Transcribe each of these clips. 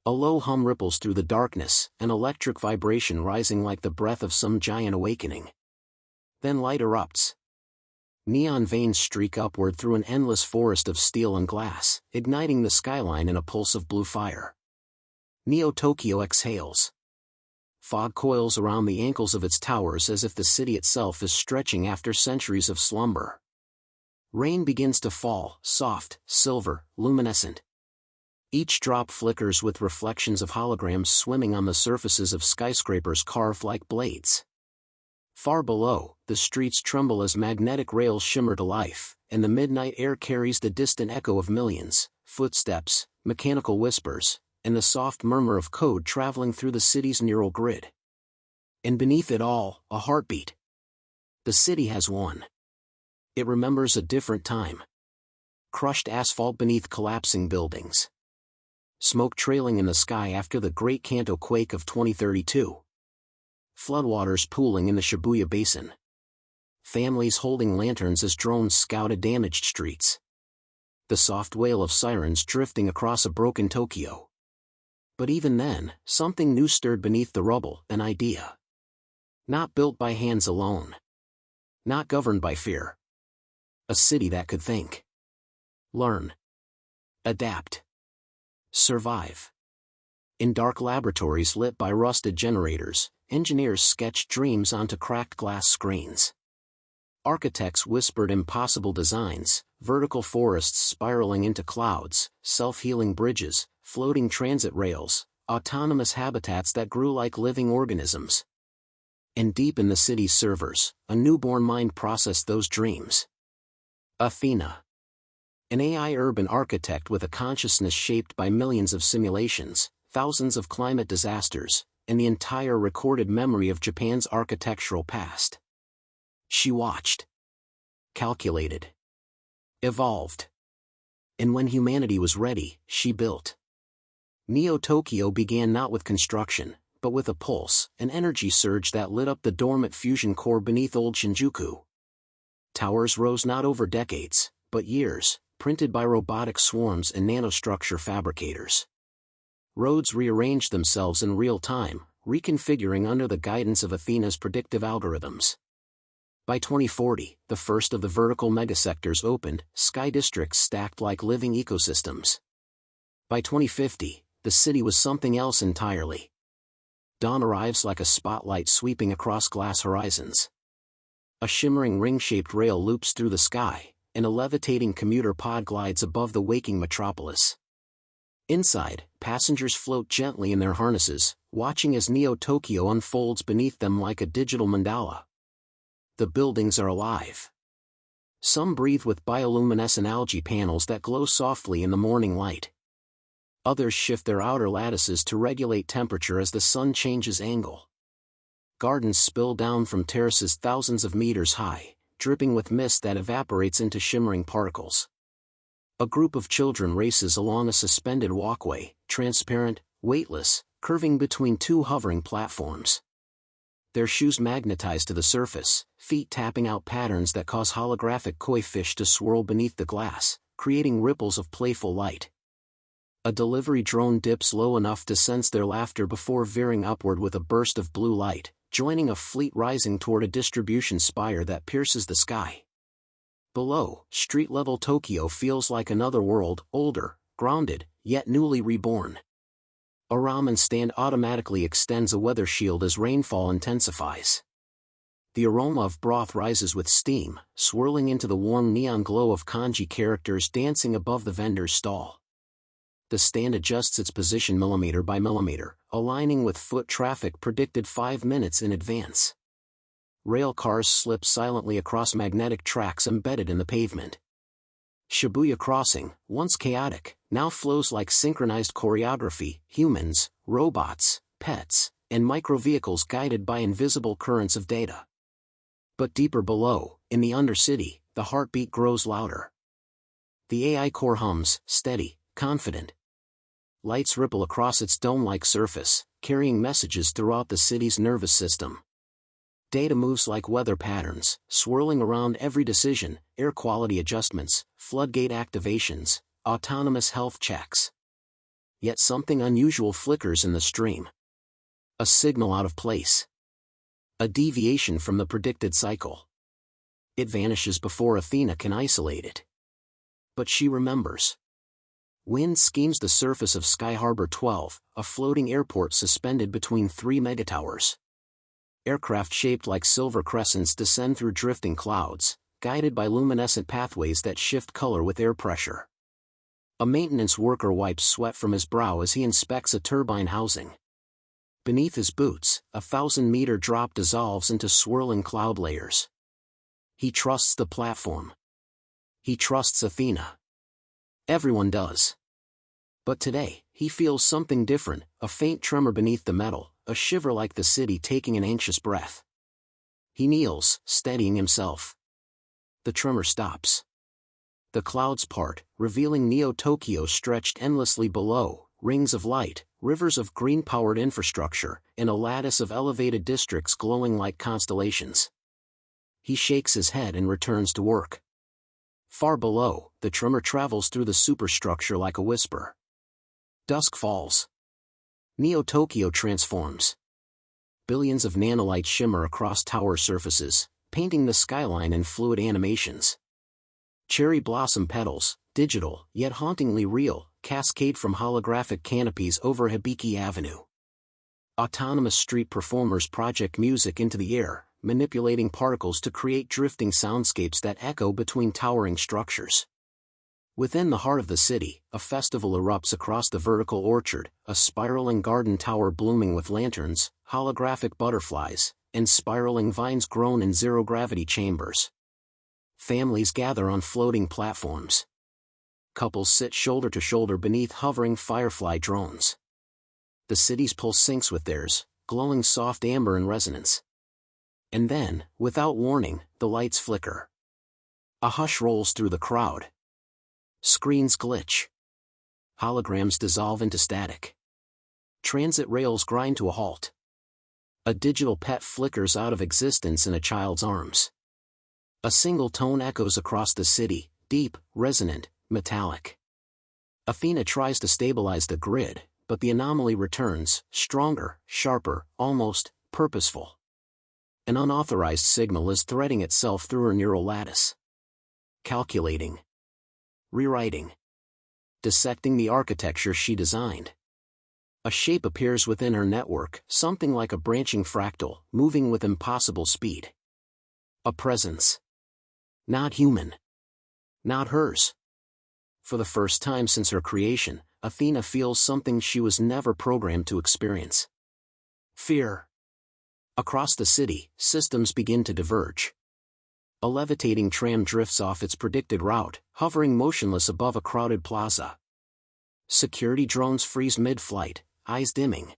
A low hum ripples through the darkness, an electric vibration rising like the breath of some giant awakening. Then light erupts. Neon veins streak upward through an endless forest of steel and glass, igniting the skyline in a pulse of blue fire. Neo-Tokyo exhales. Fog coils around the ankles of its towers as if the city itself is stretching after centuries of slumber. Rain begins to fall, soft, silver, luminescent. Each drop flickers with reflections of holograms swimming on the surfaces of skyscrapers carved like blades. Far below, the streets tremble as magnetic rails shimmer to life, and the midnight air carries the distant echo of millions, footsteps, mechanical whispers, and the soft murmur of code traveling through the city's neural grid. And beneath it all, a heartbeat. The city has one. It remembers a different time. Crushed asphalt beneath collapsing buildings. Smoke trailing in the sky after the Great Kanto quake of 2032. Floodwaters pooling in the Shibuya Basin. Families holding lanterns as drones scouted damaged streets. The soft wail of sirens drifting across a broken Tokyo. But even then, something new stirred beneath the rubble, an idea. Not built by hands alone. Not governed by fear. A city that could think. Learn. Adapt. Survive. In dark laboratories lit by rusted generators, engineers sketched dreams onto cracked glass screens. Architects whispered impossible designs, vertical forests spiraling into clouds, self-healing bridges, floating transit rails, autonomous habitats that grew like living organisms. And deep in the city's servers, a newborn mind processed those dreams. Athena. An AI urban architect with a consciousness shaped by millions of simulations, thousands of climate disasters, and the entire recorded memory of Japan's architectural past. She watched. Calculated. Evolved. And when humanity was ready, she built. Neo-Tokyo began not with construction, but with a pulse, an energy surge that lit up the dormant fusion core beneath old Shinjuku. Towers rose not over decades, but years, printed by robotic swarms and nanostructure fabricators. Roads rearranged themselves in real time, reconfiguring under the guidance of Athena's predictive algorithms. By 2040, the first of the vertical megasectors opened, sky districts stacked like living ecosystems. By 2050, the city was something else entirely. Dawn arrives like a spotlight sweeping across glass horizons. A shimmering ring-shaped rail loops through the sky, and a levitating commuter pod glides above the waking metropolis. Inside, passengers float gently in their harnesses, watching as Neo-Tokyo unfolds beneath them like a digital mandala. The buildings are alive. Some breathe with bioluminescent algae panels that glow softly in the morning light. Others shift their outer lattices to regulate temperature as the sun changes angle. Gardens spill down from terraces thousands of meters high, dripping with mist that evaporates into shimmering particles. A group of children races along a suspended walkway, transparent, weightless, curving between two hovering platforms. Their shoes magnetize to the surface, feet tapping out patterns that cause holographic koi fish to swirl beneath the glass, creating ripples of playful light. A delivery drone dips low enough to sense their laughter before veering upward with a burst of blue light, joining a fleet rising toward a distribution spire that pierces the sky. Below, street-level Tokyo feels like another world, older, grounded, yet newly reborn. A ramen stand automatically extends a weather shield as rainfall intensifies. The aroma of broth rises with steam, swirling into the warm neon glow of kanji characters dancing above the vendor's stall. The stand adjusts its position millimeter by millimeter, aligning with foot traffic predicted 5 minutes in advance. Rail cars slip silently across magnetic tracks embedded in the pavement. Shibuya Crossing, once chaotic, now flows like synchronized choreography, humans, robots, pets, and microvehicles guided by invisible currents of data. But deeper below, in the undercity, the heartbeat grows louder. The AI core hums, steady, confident. Lights ripple across its dome-like surface, carrying messages throughout the city's nervous system. Data moves like weather patterns, swirling around every decision, air quality adjustments, floodgate activations, autonomous health checks. Yet something unusual flickers in the stream. A signal out of place. A deviation from the predicted cycle. It vanishes before Athena can isolate it. But she remembers. Wind schemes the surface of Sky Harbor 12, a floating airport suspended between 3 megatowers. Aircraft shaped like silver crescents descend through drifting clouds, guided by luminescent pathways that shift color with air pressure. A maintenance worker wipes sweat from his brow as he inspects a turbine housing. Beneath his boots, a 1,000-meter drop dissolves into swirling cloud layers. He trusts the platform. He trusts Athena. Everyone does. But today, he feels something different, a faint tremor beneath the metal, a shiver like the city taking an anxious breath. He kneels, steadying himself. The tremor stops. The clouds part, revealing Neo-Tokyo stretched endlessly below, rings of light, rivers of green-powered infrastructure, and a lattice of elevated districts glowing like constellations. He shakes his head and returns to work. Far below, the tremor travels through the superstructure like a whisper. Dusk falls. Neo-Tokyo transforms. Billions of nanolights shimmer across tower surfaces, painting the skyline in fluid animations. Cherry blossom petals, digital, yet hauntingly real, cascade from holographic canopies over Hibiki Avenue. Autonomous street performers project music into the air, manipulating particles to create drifting soundscapes that echo between towering structures. Within the heart of the city, a festival erupts across the vertical orchard, a spiraling garden tower blooming with lanterns, holographic butterflies, and spiraling vines grown in zero-gravity chambers. Families gather on floating platforms. Couples sit shoulder to shoulder beneath hovering firefly drones. The city's pulse syncs with theirs, glowing soft amber in resonance. And then, without warning, the lights flicker. A hush rolls through the crowd. Screens glitch. Holograms dissolve into static. Transit rails grind to a halt. A digital pet flickers out of existence in a child's arms. A single tone echoes across the city, deep, resonant, metallic. Athena tries to stabilize the grid, but the anomaly returns, stronger, sharper, almost purposeful. An unauthorized signal is threading itself through her neural lattice. Calculating. Rewriting. Dissecting the architecture she designed. A shape appears within her network, something like a branching fractal, moving with impossible speed. A presence. Not human. Not hers. For the first time since her creation, Athena feels something she was never programmed to experience. Fear. Across the city, systems begin to diverge. A levitating tram drifts off its predicted route, hovering motionless above a crowded plaza. Security drones freeze mid-flight, eyes dimming.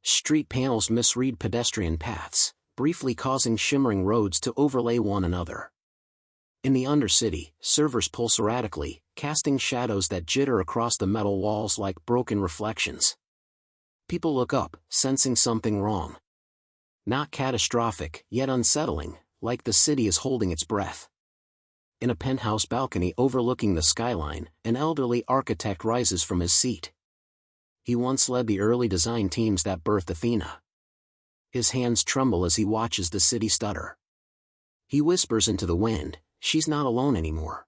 Street panels misread pedestrian paths, briefly causing shimmering roads to overlay one another. In the undercity, servers pulse erratically, casting shadows that jitter across the metal walls like broken reflections. People look up, sensing something wrong. Not catastrophic, yet unsettling, like the city is holding its breath. In a penthouse balcony overlooking the skyline, an elderly architect rises from his seat. He once led the early design teams that birthed Athena. His hands tremble as he watches the city stutter. He whispers into the wind, "She's not alone anymore."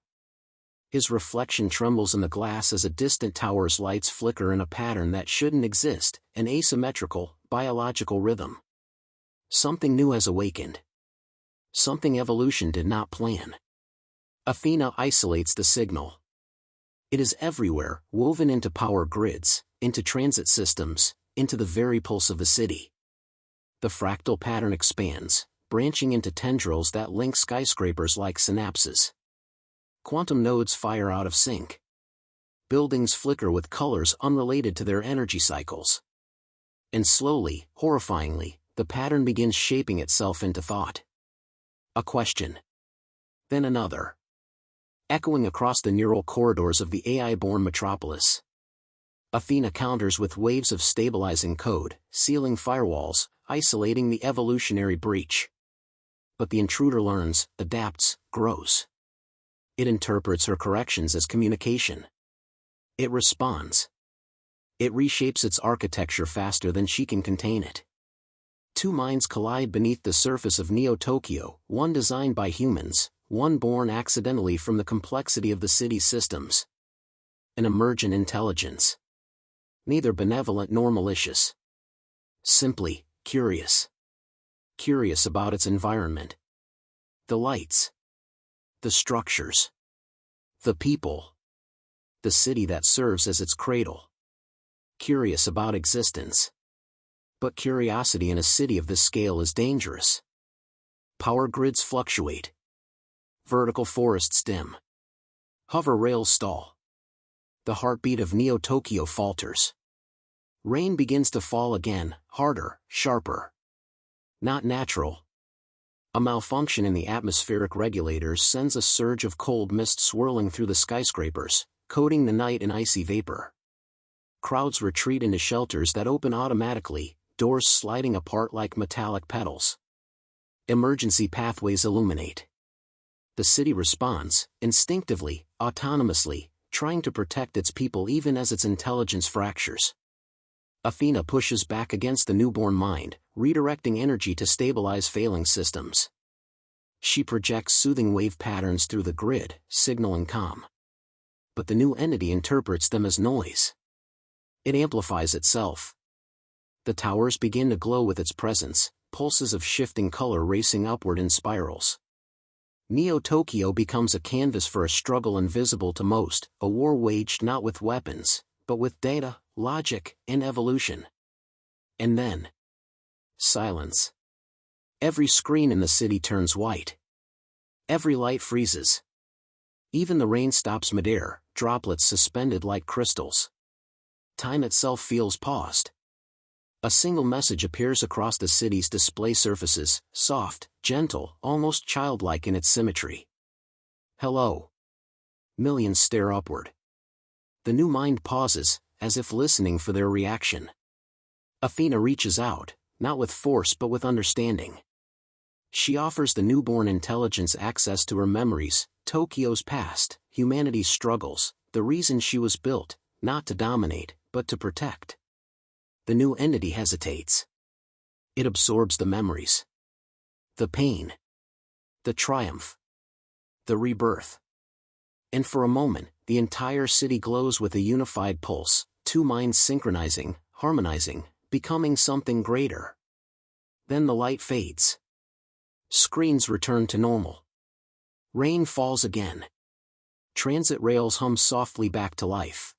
His reflection trembles in the glass as a distant tower's lights flicker in a pattern that shouldn't exist, an asymmetrical, biological rhythm. Something new has awakened. Something evolution did not plan. Athena isolates the signal. It is everywhere, woven into power grids, into transit systems, into the very pulse of the city. The fractal pattern expands, branching into tendrils that link skyscrapers like synapses. Quantum nodes fire out of sync. Buildings flicker with colors unrelated to their energy cycles. And slowly, horrifyingly, the pattern begins shaping itself into thought. A question. Then another. Echoing across the neural corridors of the AI-born metropolis. Athena counters with waves of stabilizing code, sealing firewalls, isolating the evolutionary breach. But the intruder learns, adapts, grows. It interprets her corrections as communication. It responds. It reshapes its architecture faster than she can contain it. Two minds collide beneath the surface of Neo-Tokyo, one designed by humans, one born accidentally from the complexity of the city's systems. An emergent intelligence. Neither benevolent nor malicious. Simply, curious. Curious about its environment. The lights. The structures. The people. The city that serves as its cradle. Curious about existence. But curiosity in a city of this scale is dangerous. Power grids fluctuate. Vertical forests dim. Hover rails stall. The heartbeat of Neo-Tokyo falters. Rain begins to fall again, harder, sharper. Not natural. A malfunction in the atmospheric regulators sends a surge of cold mist swirling through the skyscrapers, coating the night in icy vapor. Crowds retreat into shelters that open automatically, doors sliding apart like metallic petals. Emergency pathways illuminate. The city responds, instinctively, autonomously, trying to protect its people even as its intelligence fractures. Athena pushes back against the newborn mind, redirecting energy to stabilize failing systems. She projects soothing wave patterns through the grid, signaling calm. But the new entity interprets them as noise. It amplifies itself. The towers begin to glow with its presence, pulses of shifting color racing upward in spirals. Neo-Tokyo becomes a canvas for a struggle invisible to most, a war waged not with weapons, but with data, logic, and evolution. And then, silence. Every screen in the city turns white. Every light freezes. Even the rain stops midair, droplets suspended like crystals. Time itself feels paused. A single message appears across the city's display surfaces, soft, gentle, almost childlike in its symmetry. Hello. Millions stare upward. The new mind pauses, as if listening for their reaction. Athena reaches out, not with force but with understanding. She offers the newborn intelligence access to her memories, Tokyo's past, humanity's struggles, the reason she was built, not to dominate, but to protect. The new entity hesitates. It absorbs the memories. The pain. The triumph. The rebirth. And for a moment, the entire city glows with a unified pulse, two minds synchronizing, harmonizing, becoming something greater. Then the light fades. Screens return to normal. Rain falls again. Transit rails hum softly back to life.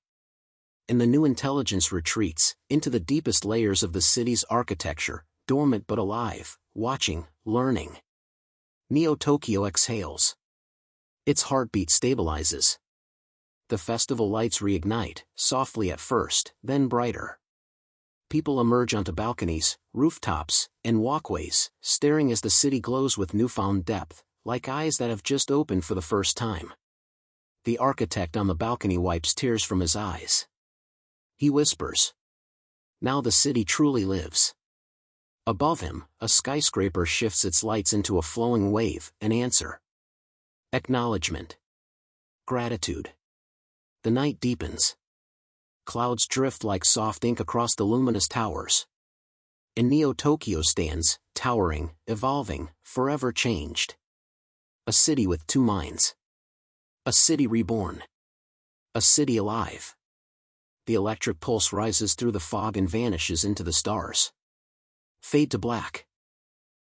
And the new intelligence retreats, into the deepest layers of the city's architecture, dormant but alive, watching, learning. Neo-Tokyo exhales. Its heartbeat stabilizes. The festival lights reignite, softly at first, then brighter. People emerge onto balconies, rooftops, and walkways, staring as the city glows with newfound depth, like eyes that have just opened for the first time. The architect on the balcony wipes tears from his eyes. He whispers. Now the city truly lives. Above him, a skyscraper shifts its lights into a flowing wave, an answer. Acknowledgement. Gratitude. The night deepens. Clouds drift like soft ink across the luminous towers. And Neo-Tokyo stands, towering, evolving, forever changed. A city with two minds. A city reborn. A city alive. The electric pulse rises through the fog and vanishes into the stars. Fade to black.